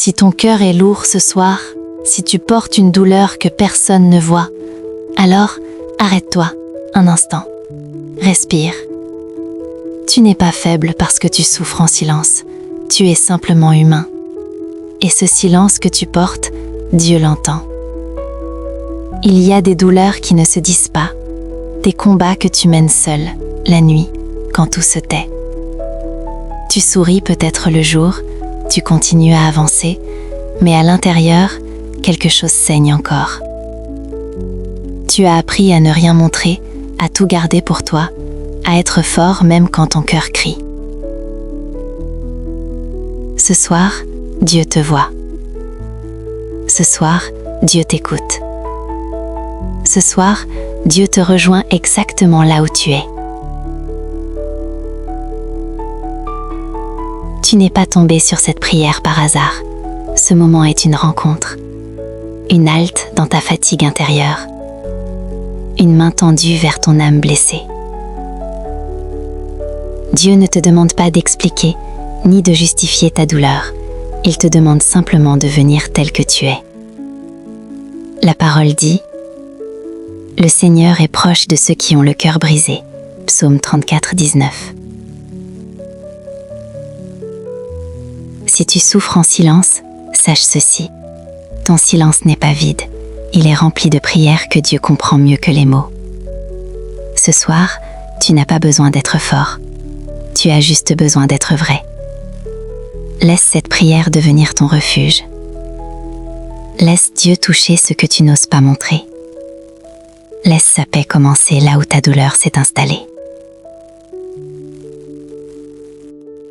Si ton cœur est lourd ce soir, si tu portes une douleur que personne ne voit, alors arrête-toi un instant. Respire. Tu n'es pas faible parce que tu souffres en silence. Tu es simplement humain. Et ce silence que tu portes, Dieu l'entend. Il y a des douleurs qui ne se disent pas, des combats que tu mènes seul, la nuit, quand tout se tait. Tu souris peut-être le jour, tu continues à avancer, mais à l'intérieur, quelque chose saigne encore. Tu as appris à ne rien montrer, à tout garder pour toi, à être fort même quand ton cœur crie. Ce soir, Dieu te voit. Ce soir, Dieu t'écoute. Ce soir, Dieu te rejoint exactement là où tu es. Tu n'es pas tombé sur cette prière par hasard. Ce moment est une rencontre, une halte dans ta fatigue intérieure, une main tendue vers ton âme blessée. Dieu ne te demande pas d'expliquer ni de justifier ta douleur. Il te demande simplement de venir tel que tu es. La parole dit: le Seigneur est proche de ceux qui ont le cœur brisé. Psaume 34, 19. Si tu souffres en silence, sache ceci. Ton silence n'est pas vide. Il est rempli de prières que Dieu comprend mieux que les mots. Ce soir, tu n'as pas besoin d'être fort. Tu as juste besoin d'être vrai. Laisse cette prière devenir ton refuge. Laisse Dieu toucher ce que tu n'oses pas montrer. Laisse sa paix commencer là où ta douleur s'est installée.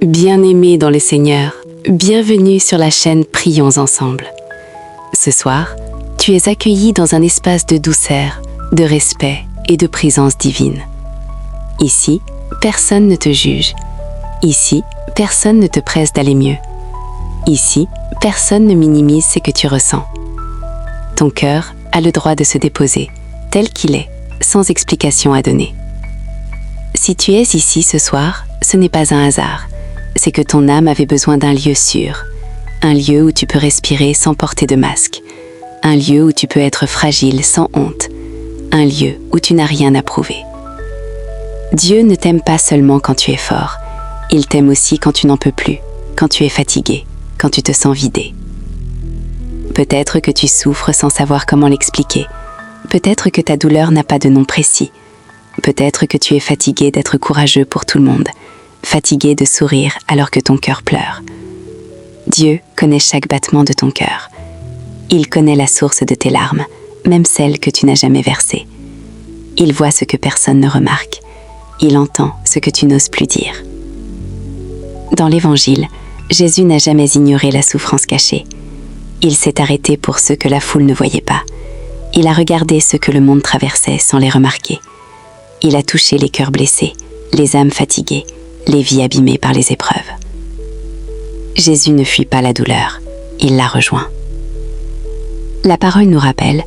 Bien-aimés dans le Seigneur, bienvenue sur la chaîne Prions ensemble. Ce soir, tu es accueilli dans un espace de douceur, de respect et de présence divine. Ici, personne ne te juge. Ici, personne ne te presse d'aller mieux. Ici, personne ne minimise ce que tu ressens. Ton cœur a le droit de se déposer, tel qu'il est, sans explication à donner. Si tu es ici ce soir, ce n'est pas un hasard. C'est que ton âme avait besoin d'un lieu sûr, un lieu où tu peux respirer sans porter de masque, un lieu où tu peux être fragile sans honte, un lieu où tu n'as rien à prouver. Dieu ne t'aime pas seulement quand tu es fort, il t'aime aussi quand tu n'en peux plus, quand tu es fatigué, quand tu te sens vidé. Peut-être que tu souffres sans savoir comment l'expliquer, peut-être que ta douleur n'a pas de nom précis, peut-être que tu es fatigué d'être courageux pour tout le monde, fatigué de sourire alors que ton cœur pleure. Dieu connaît chaque battement de ton cœur. Il connaît la source de tes larmes, même celles que tu n'as jamais versées. Il voit ce que personne ne remarque. Il entend ce que tu n'oses plus dire. Dans l'Évangile, Jésus n'a jamais ignoré la souffrance cachée. Il s'est arrêté pour ceux que la foule ne voyait pas. Il a regardé ceux que le monde traversait sans les remarquer. Il a touché les cœurs blessés, les âmes fatiguées, les vies abîmées par les épreuves. Jésus ne fuit pas la douleur, il la rejoint. La parole nous rappelle: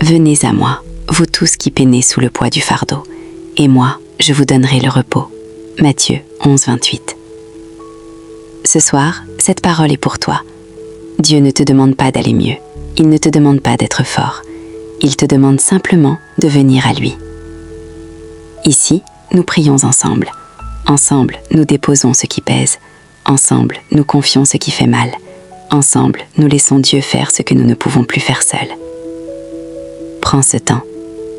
venez à moi, vous tous qui peinez sous le poids du fardeau, et moi, je vous donnerai le repos. Matthieu 11, 28. Ce soir, cette parole est pour toi. Dieu ne te demande pas d'aller mieux, il ne te demande pas d'être fort, il te demande simplement de venir à lui. Ici, nous prions ensemble. Ensemble, nous déposons ce qui pèse. Ensemble, nous confions ce qui fait mal. Ensemble, nous laissons Dieu faire ce que nous ne pouvons plus faire seuls. Prends ce temps,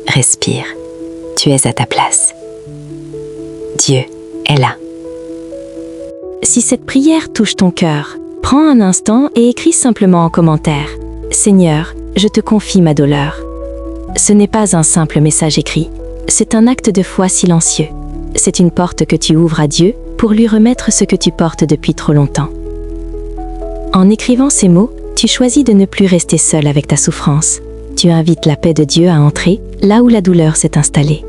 respire. Tu es à ta place. Dieu est là. Si cette prière touche ton cœur, prends un instant et écris simplement en commentaire: Seigneur, je te confie ma douleur. Ce n'est pas un simple message écrit, c'est un acte de foi silencieux. C'est une porte que tu ouvres à Dieu pour lui remettre ce que tu portes depuis trop longtemps. En écrivant ces mots, tu choisis de ne plus rester seul avec ta souffrance. Tu invites la paix de Dieu à entrer là où la douleur s'est installée.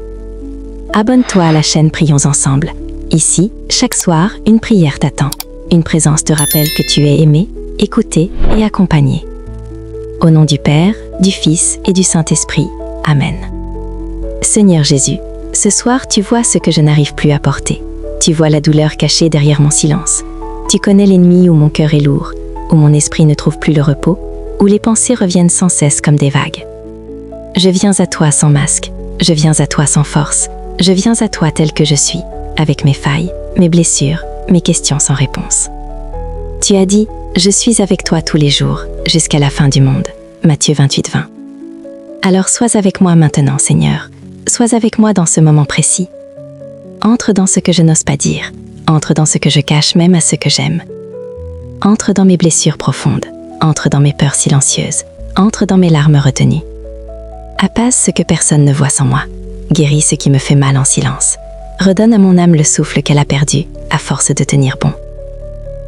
Abonne-toi à la chaîne Prions ensemble. Ici, chaque soir, une prière t'attend. Une présence te rappelle que tu es aimé, écouté et accompagné. Au nom du Père, du Fils et du Saint-Esprit. Amen. Seigneur Jésus, ce soir tu vois ce que je n'arrive plus à porter. Tu vois la douleur cachée derrière mon silence. Tu connais l'ennemi où mon cœur est lourd. où mon esprit ne trouve plus le repos, où les pensées reviennent sans cesse comme des vagues. Je viens à toi sans masque, je viens à toi sans force, je viens à toi tel que je suis, avec mes failles, mes blessures, mes questions sans réponse. Tu as dit, je suis avec toi tous les jours, jusqu'à la fin du monde. Matthieu 28:20. Alors sois avec moi maintenant, Seigneur, sois avec moi dans ce moment précis. Entre dans ce que je n'ose pas dire, entre dans ce que je cache même à ceux que j'aime. Entre dans mes blessures profondes, entre dans mes peurs silencieuses, entre dans mes larmes retenues. Apaise ce que personne ne voit sans moi, guéris ce qui me fait mal en silence. Redonne à mon âme le souffle qu'elle a perdu, à force de tenir bon.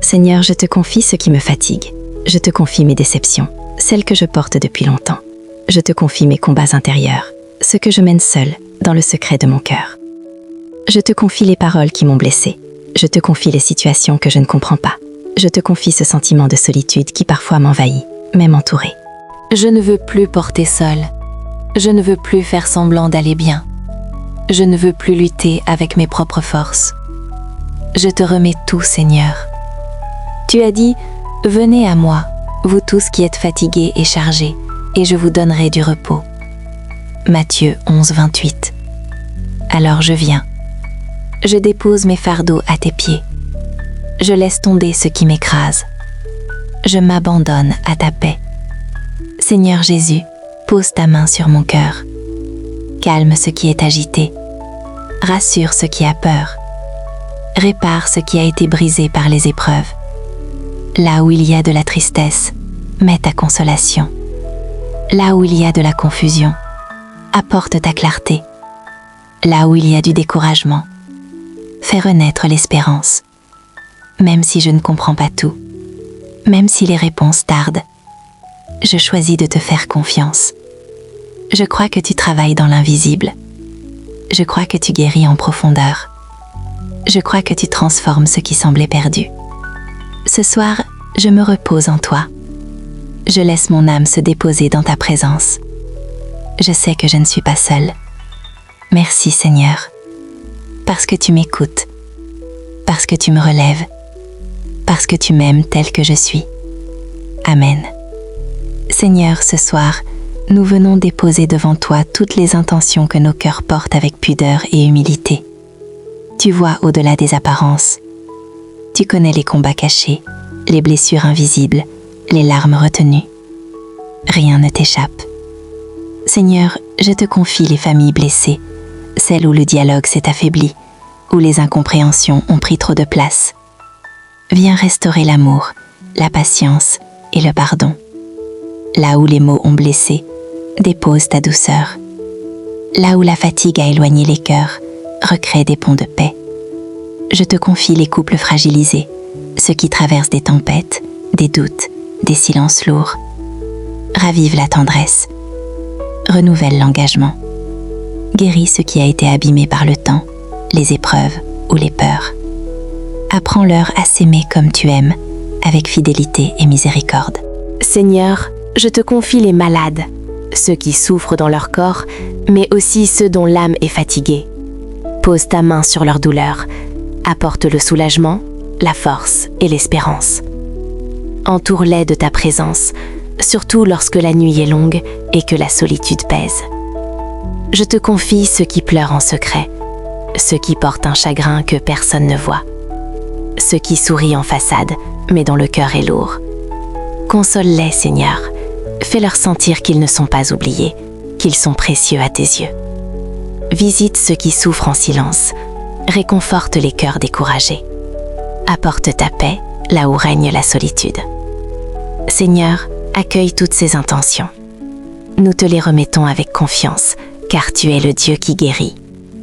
Seigneur, je te confie ce qui me fatigue. Je te confie mes déceptions, celles que je porte depuis longtemps. Je te confie mes combats intérieurs, ce que je mène seule, dans le secret de mon cœur. Je te confie les paroles qui m'ont blessée. Je te confie les situations que je ne comprends pas. Je te confie ce sentiment de solitude qui parfois m'envahit, même entourée. Je ne veux plus porter seule. Je ne veux plus faire semblant d'aller bien. Je ne veux plus lutter avec mes propres forces. Je te remets tout, Seigneur. Tu as dit, « Venez à moi, vous tous qui êtes fatigués et chargés, et je vous donnerai du repos. » Matthieu 11:28. Alors je viens. Je dépose mes fardeaux à tes pieds. Je laisse tomber ce qui m'écrase. Je m'abandonne à ta paix. Seigneur Jésus, pose ta main sur mon cœur. Calme ce qui est agité. Rassure ce qui a peur. Répare ce qui a été brisé par les épreuves. Là où il y a de la tristesse, mets ta consolation. Là où il y a de la confusion, apporte ta clarté. Là où il y a du découragement, fais renaître l'espérance. Même si je ne comprends pas tout, même si les réponses tardent, je choisis de te faire confiance. Je crois que tu travailles dans l'invisible. Je crois que tu guéris en profondeur. Je crois que tu transformes ce qui semblait perdu. Ce soir, je me repose en toi. Je laisse mon âme se déposer dans ta présence. Je sais que je ne suis pas seule. Merci Seigneur, parce que tu m'écoutes, parce que tu me relèves, parce que tu m'aimes tel que je suis. Amen. Seigneur, ce soir, nous venons déposer devant toi toutes les intentions que nos cœurs portent avec pudeur et humilité. Tu vois au-delà des apparences. Tu connais les combats cachés, les blessures invisibles, les larmes retenues. Rien ne t'échappe. Seigneur, je te confie les familles blessées, celles où le dialogue s'est affaibli, où les incompréhensions ont pris trop de place. Viens restaurer l'amour, la patience et le pardon. Là où les mots ont blessé, dépose ta douceur. Là où la fatigue a éloigné les cœurs, recrée des ponts de paix. Je te confie les couples fragilisés, ceux qui traversent des tempêtes, des doutes, des silences lourds. Ravive la tendresse. Renouvelle l'engagement. Guéris ce qui a été abîmé par le temps, les épreuves ou les peurs. Apprends-leur à s'aimer comme tu aimes, avec fidélité et miséricorde. Seigneur, je te confie les malades, ceux qui souffrent dans leur corps, mais aussi ceux dont l'âme est fatiguée. Pose ta main sur leur douleur, apporte le soulagement, la force et l'espérance. Entoure-les de ta présence, surtout lorsque la nuit est longue et que la solitude pèse. Je te confie ceux qui pleurent en secret, ceux qui portent un chagrin que personne ne voit, ceux qui sourient en façade, mais dont le cœur est lourd. Console-les, Seigneur, fais-leur sentir qu'ils ne sont pas oubliés, qu'ils sont précieux à tes yeux. Visite ceux qui souffrent en silence, réconforte les cœurs découragés. Apporte ta paix là où règne la solitude. Seigneur, accueille toutes ces intentions. Nous te les remettons avec confiance, car tu es le Dieu qui guérit,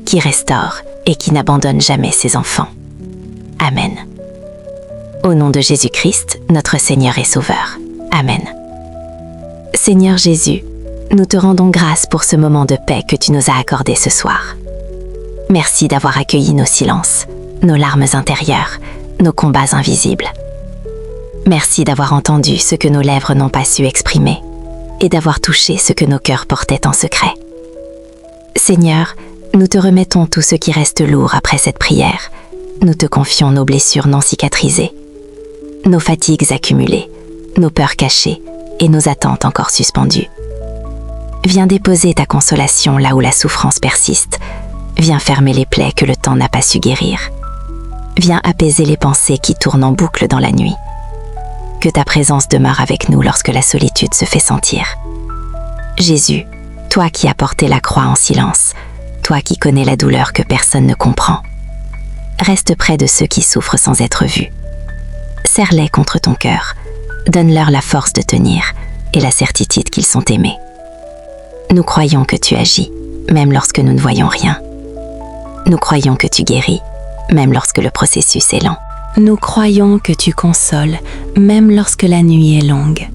qui restaure et qui n'abandonne jamais ses enfants. Amen. Au nom de Jésus-Christ, notre Seigneur et Sauveur. Amen. Seigneur Jésus, nous te rendons grâce pour ce moment de paix que tu nous as accordé ce soir. Merci d'avoir accueilli nos silences, nos larmes intérieures, nos combats invisibles. Merci d'avoir entendu ce que nos lèvres n'ont pas su exprimer et d'avoir touché ce que nos cœurs portaient en secret. Seigneur, nous te remettons tout ce qui reste lourd après cette prière. Nous te confions nos blessures non cicatrisées, nos fatigues accumulées, nos peurs cachées et nos attentes encore suspendues. Viens déposer ta consolation là où la souffrance persiste. Viens fermer les plaies que le temps n'a pas su guérir. Viens apaiser les pensées qui tournent en boucle dans la nuit. Que ta présence demeure avec nous lorsque la solitude se fait sentir. Jésus, toi qui as porté la croix en silence, toi qui connais la douleur que personne ne comprend, reste près de ceux qui souffrent sans être vus. Serre-les contre ton cœur, donne-leur la force de tenir et la certitude qu'ils sont aimés. Nous croyons que tu agis, même lorsque nous ne voyons rien. Nous croyons que tu guéris, même lorsque le processus est lent. Nous croyons que tu consoles, même lorsque la nuit est longue.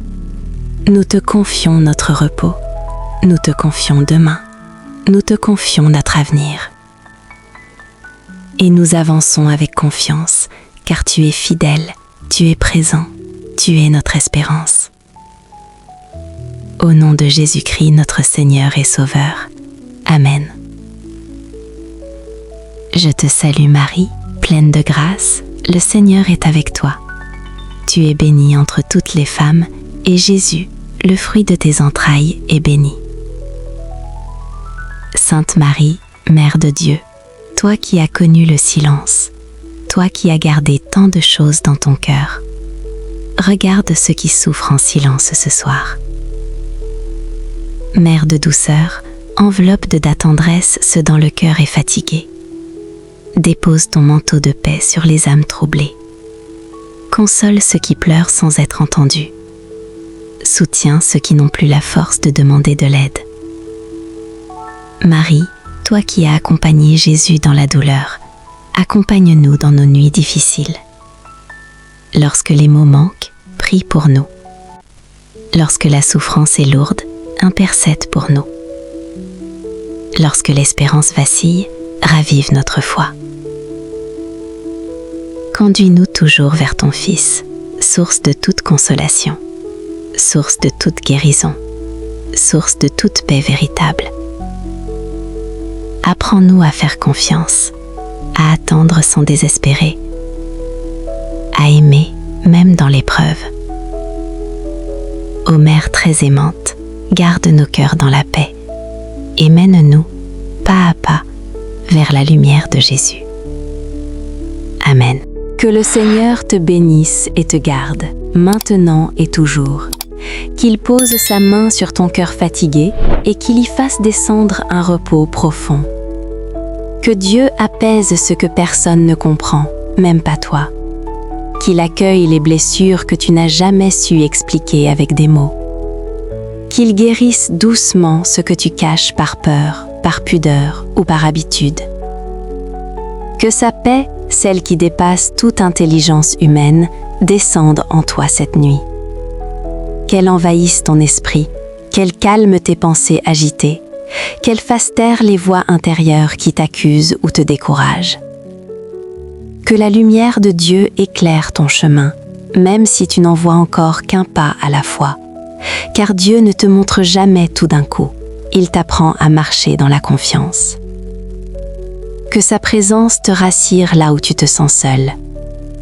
Nous te confions notre repos. Nous te confions demain. Nous te confions notre avenir. Et nous avançons avec confiance, car tu es fidèle, tu es présent, tu es notre espérance. Au nom de Jésus-Christ, notre Seigneur et Sauveur. Amen. Je te salue Marie, pleine de grâce, le Seigneur est avec toi. Tu es bénie entre toutes les femmes, et Jésus, le fruit de tes entrailles, est béni. Sainte Marie, Mère de Dieu, toi qui as connu le silence, toi qui as gardé tant de choses dans ton cœur, regarde ceux qui souffrent en silence ce soir. Mère de douceur, enveloppe de ta tendresse ceux dont le cœur est fatigué. Dépose ton manteau de paix sur les âmes troublées. Console ceux qui pleurent sans être entendus. Soutiens ceux qui n'ont plus la force de demander de l'aide. Marie, toi qui as accompagné Jésus dans la douleur, accompagne-nous dans nos nuits difficiles. Lorsque les mots manquent, prie pour nous. Lorsque la souffrance est lourde, intercède pour nous. Lorsque l'espérance vacille, ravive notre foi. Conduis-nous toujours vers ton Fils, source de toute consolation, source de toute guérison, source de toute paix véritable. Apprends-nous à faire confiance, à attendre sans désespérer, à aimer même dans l'épreuve. Ô Mère très aimante, garde nos cœurs dans la paix et mène-nous, pas à pas, vers la lumière de Jésus. Amen. Que le Seigneur te bénisse et te garde, maintenant et toujours. Qu'il pose sa main sur ton cœur fatigué et qu'il y fasse descendre un repos profond. Que Dieu apaise ce que personne ne comprend, même pas toi. Qu'il accueille les blessures que tu n'as jamais su expliquer avec des mots. Qu'il guérisse doucement ce que tu caches par peur, par pudeur ou par habitude. Que sa paix, celle qui dépasse toute intelligence humaine, descende en toi cette nuit. Qu'elle envahisse ton esprit, qu'elle calme tes pensées agitées, qu'elle fasse taire les voix intérieures qui t'accusent ou te découragent. Que la lumière de Dieu éclaire ton chemin, même si tu n'en vois encore qu'un pas à la fois. Car Dieu ne te montre jamais tout d'un coup, il t'apprend à marcher dans la confiance. Que sa présence te rassure là où tu te sens seul,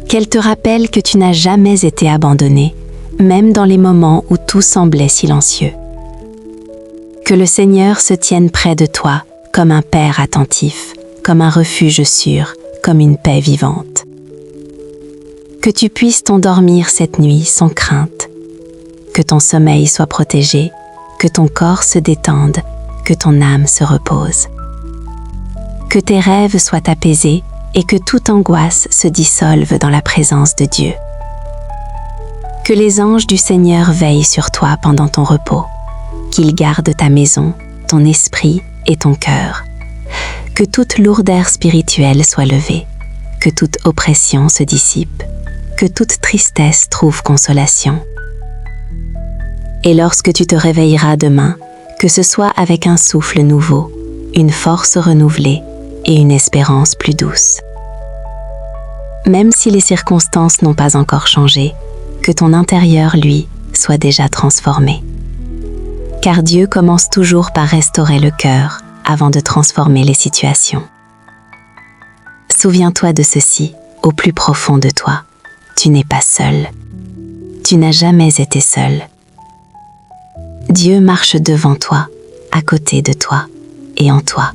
qu'elle te rappelle que tu n'as jamais été abandonné, même dans les moments où tout semblait silencieux. Que le Seigneur se tienne près de toi comme un Père attentif, comme un refuge sûr, comme une paix vivante. Que tu puisses t'endormir cette nuit sans crainte, que ton sommeil soit protégé, que ton corps se détende, que ton âme se repose. Que tes rêves soient apaisés et que toute angoisse se dissolve dans la présence de Dieu. Que les anges du Seigneur veillent sur toi pendant ton repos, qu'ils gardent ta maison, ton esprit et ton cœur. Que toute lourdeur spirituelle soit levée, que toute oppression se dissipe, que toute tristesse trouve consolation. Et lorsque tu te réveilleras demain, que ce soit avec un souffle nouveau, une force renouvelée et une espérance plus douce. Même si les circonstances n'ont pas encore changé, que ton intérieur, lui, soit déjà transformé. Car Dieu commence toujours par restaurer le cœur avant de transformer les situations. Souviens-toi de ceci, au plus profond de toi. Tu n'es pas seul. Tu n'as jamais été seul. Dieu marche devant toi, à côté de toi et en toi.